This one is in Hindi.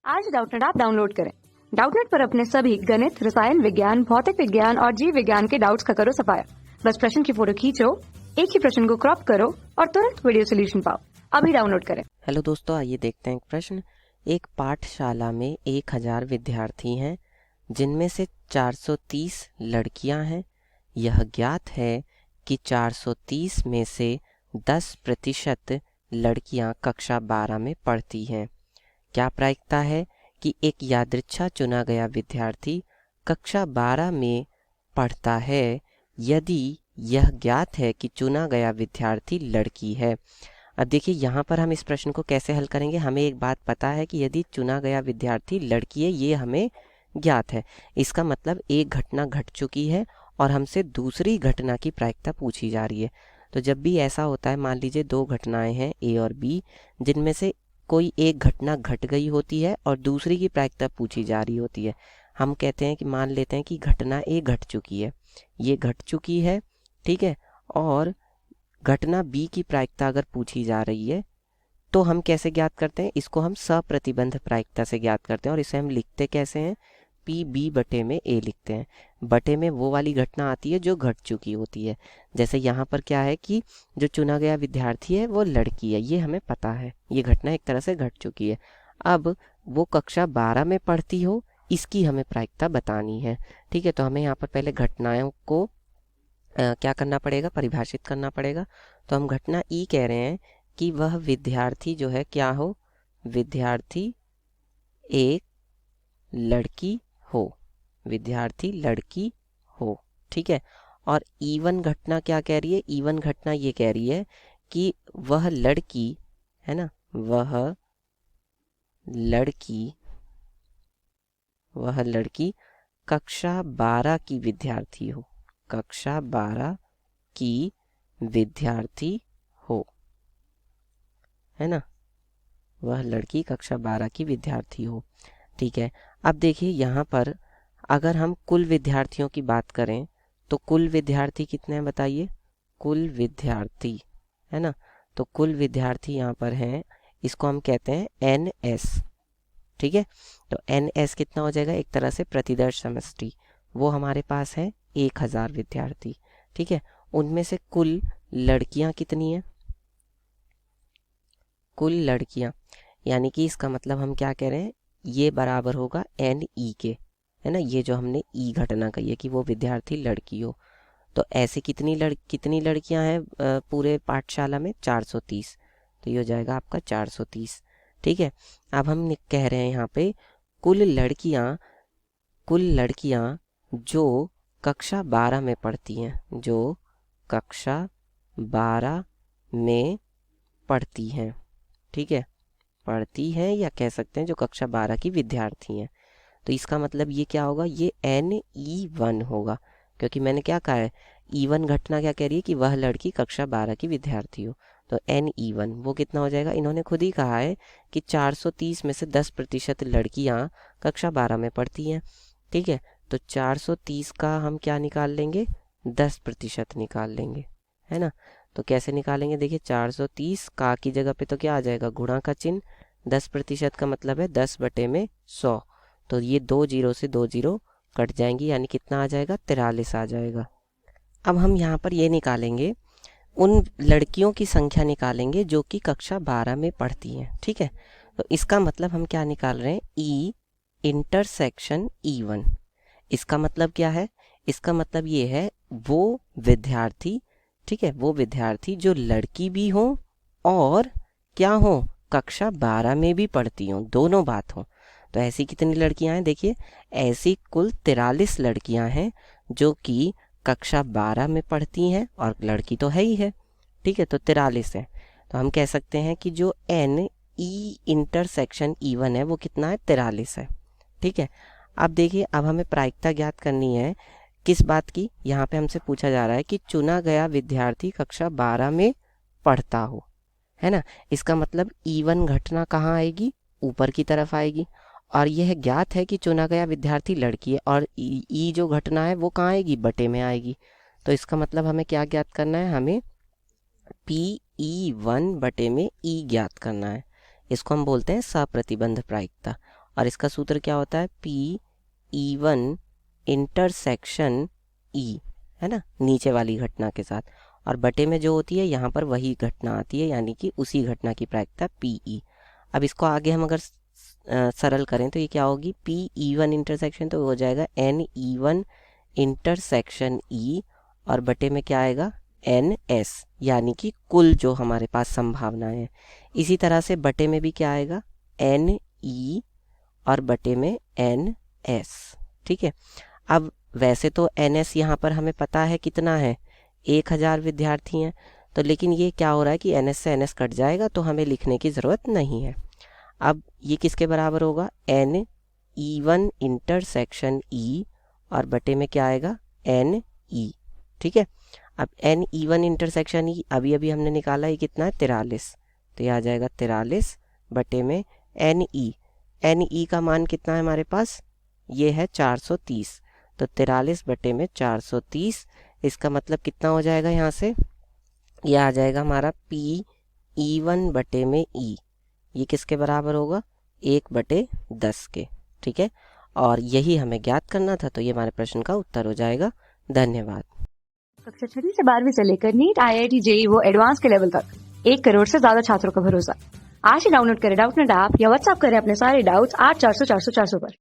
आज डाउटनेट ऐप डाउनलोड करें। डाउटनेट पर अपने सभी गणित, रसायन विज्ञान, भौतिक विज्ञान और जीव विज्ञान के डाउट्स का करो सफाया। बस प्रश्न की फोटो खींचो, एक ही प्रश्न को क्रॉप करो और तुरंत वीडियो सोल्यूशन पाओ। अभी डाउनलोड करें। हेलो दोस्तों, आइए देखते हैं एक प्रश्न। एक पाठशाला में 1000 विद्यार्थी हैं, जिनमें से 430 लड़कियां हैं। यह ज्ञात है कि 430 में से 10% लड़कियां कक्षा 12 में पढ़ती हैं। क्या प्रायिकता है कि एक यादृच्छा चुना गया विद्यार्थी कक्षा 12 में पढ़ता है, यदि यह ज्ञात है कि चुना गया विद्यार्थी लड़की है। अब देखिए, यहाँ पर हम इस प्रश्न को कैसे हल करेंगे। हमें एक बात पता है कि यदि चुना गया विद्यार्थी लड़की है, ये हमें ज्ञात है। इसका मतलब एक घटना घट चुकी है और हमसे दूसरी घटना की प्रायिकता पूछी जा रही है। तो जब भी ऐसा होता है, मान लीजिए दो घटनाएं हैं ए और बी, जिनमें से कोई एक घटना घट गई होती है और दूसरी की प्रायिकता पूछी जा रही होती है। हम कहते हैं कि मान लेते हैं कि घटना ए घट चुकी है, ये घट चुकी है, ठीक है, और घटना बी की प्रायिकता अगर पूछी जा रही है, तो हम कैसे ज्ञात करते हैं? इसको हम सप्रतिबंध प्रायिकता से ज्ञात करते हैं। और इसे हम लिखते कैसे हैं? पी बी बटे में ए लिखते हैं। बटे में वो वाली घटना आती है जो घट चुकी होती है। जैसे यहाँ पर क्या है कि जो चुना गया विद्यार्थी है वो लड़की है, ये हमें पता है, ये घटना एक तरह से घट चुकी है। अब वो कक्षा 12 में पढ़ती हो, इसकी हमें प्रायिकता बतानी है। ठीक है, तो हमें यहाँ पर पहले घटनाओं को क्या करना पड़ेगा? परिभाषित करना पड़ेगा। तो हम घटना ई कह रहे हैं कि वह विद्यार्थी जो है क्या हो? विद्यार्थी एक लड़की हो, विद्यार्थी लड़की हो, ठीक है। और ई1 घटना क्या कह रही है? ई1 घटना ये कह रही है कि वह लड़की है ना, वह लड़की कक्षा 12 की विद्यार्थी हो, कक्षा 12 की विद्यार्थी हो, है ना, वह लड़की कक्षा 12 की विद्यार्थी हो। ठीक है, अब देखिए यहाँ पर अगर हम कुल विद्यार्थियों की बात करें तो कुल विद्यार्थी कितने हैं बताइए? कुल विद्यार्थी, है ना, तो कुल विद्यार्थी यहाँ पर हैं, इसको हम कहते हैं NS। ठीक है, तो NS कितना हो जाएगा? एक तरह से प्रतिदर्श समष्टि, वो हमारे पास है 1000 विद्यार्थी। ठीक है, उनमें से कुल लड़कियां कितनी हैं? कुल लड़कियां, यानी कि इसका मतलब हम क्या कह रहे हैं? ये बराबर होगा NE के, है ना। ये जो हमने ई घटना कही है कि वो विद्यार्थी लड़की हो, तो ऐसे कितनी लड़कियां हैं पूरे पाठशाला में? 430। तो ये हो जाएगा आपका 430। ठीक है, अब हम कह रहे हैं यहाँ पे कुल लड़कियां जो कक्षा 12 में पढ़ती हैं, जो कक्षा 12 में पढ़ती हैं, ठीक है, पढ़ती हैं, या कह सकते हैं जो कक्षा 12 की विद्यार्थी हैं। तो इसका मतलब ये क्या होगा? ये NE1 होगा, क्योंकि मैंने क्या कहा है? E1 घटना क्या कह रही है कि वह लड़की कक्षा 12 की विद्यार्थी हो, तो NE1 वो कितना हो जाएगा? इन्होंने खुद ही कहा है कि 430 में से 10% लड़कियां कक्षा 12 में पढ़ती हैं। ठीक है, तो 430 का हम क्या निकाल लेंगे? 10% निकाल लेंगे, है ना। तो कैसे निकालेंगे? देखिए, 430 का की जगह पे तो क्या आ जाएगा? गुणा का चिन्ह। 10% का मतलब है 10 बटे में 100, तो ये 2 जीरो से 2 जीरो कट जाएंगी, यानी कितना आ जाएगा? 43 आ जाएगा। अब हम यहाँ पर ये निकालेंगे, उन लड़कियों की संख्या निकालेंगे जो कि कक्षा 12 में पढ़ती हैं। ठीक है, तो इसका मतलब हम क्या निकाल रहे हैं? E intersection E1। इसका मतलब क्या है? इसका मतलब ये है वो विद्यार्थी, ठीक है, वो विद्यार्थी जो लड़की भी हो और क्या हो? कक्षा 12 में भी पढ़ती हो, दोनों बात हो। तो ऐसी कितनी लड़कियां हैं? देखिए, ऐसी कुल 43 लड़कियां हैं जो कि कक्षा 12 में पढ़ती हैं, और लड़की तो है ही है। ठीक है, तो 43 है। तो हम कह सकते हैं कि जो NE इंटरसेक्शन E1 है वो कितना है? 43 है। ठीक है, अब देखिए, अब हमें प्रायिकता ज्ञात करनी है। किस बात की? यहाँ पे हमसे पूछा जा रहा है कि चुना गया विद्यार्थी कक्षा 12 में पढ़ता हो, है ना। इसका मतलब E1 घटना कहाँ आएगी? ऊपर की तरफ आएगी। और यह ज्ञात है कि चुना गया विद्यार्थी लड़की है, और ई जो घटना है वो कहाँ आएगी? बटे में आएगी। तो इसका मतलब हमें क्या ज्ञात करना है? हमें PE1 बटे में ई ज्ञात करना है। इसको हम बोलते हैं सप्रतिबंध प्रायिकता। और इसका सूत्र क्या होता है, P(E1) इंटरसेक्शन E, है ना, नीचे वाली घटना के साथ, और बटे में जो होती है यहाँ पर वही घटना आती है, यानी कि उसी घटना की प्रायिकता PE। अब इसको आगे हम अगर सरल करें तो ये क्या होगी, P(E1) इंटरसेक्शन तो हो जाएगा N(E1) इंटरसेक्शन E, और बटे में क्या आएगा, NS, यानी कि कुल जो हमारे पास संभावनाएं हैं। इसी तरह से बटे में भी क्या आएगा, NE और बटे में NS। ठीक है, अब वैसे तो NS यहाँ पर हमें पता है कितना है, 1000 विद्यार्थी हैं, तो लेकिन ये क्या हो रहा है कि NS से NS कट जाएगा तो हमें लिखने की ज़रूरत नहीं है। अब ये किसके बराबर होगा, N(E1) इंटरसेक्शन E, और बटे में क्या आएगा, NE। ठीक है, अब N(E1) इंटरसेक्शन E अभी अभी हमने निकाला, ये कितना है, 43, तो ये आ जाएगा 43 बटे में NE। NE का मान कितना है हमारे पास, ये है 430, तो 43 बटे में 430, इसका मतलब कितना हो जाएगा, यहाँ से ये आ जाएगा हमारा P(E1) बटे में E, ये किसके बराबर होगा, 1/10 के। ठीक है, और यही हमें ज्ञात करना था, तो ये हमारे प्रश्न का उत्तर हो जाएगा। धन्यवाद। कक्षा 6 से 12वीं से लेकर नीट, IIT, JEE वो एडवांस के लेवल तक 1 करोड़ से ज्यादा छात्रों का भरोसा। आज ही डाउनलोड करें डाउटनेट ऐप या व्हाट्सएप करें अपने सारे डाउट्स 8400 400 400 पर।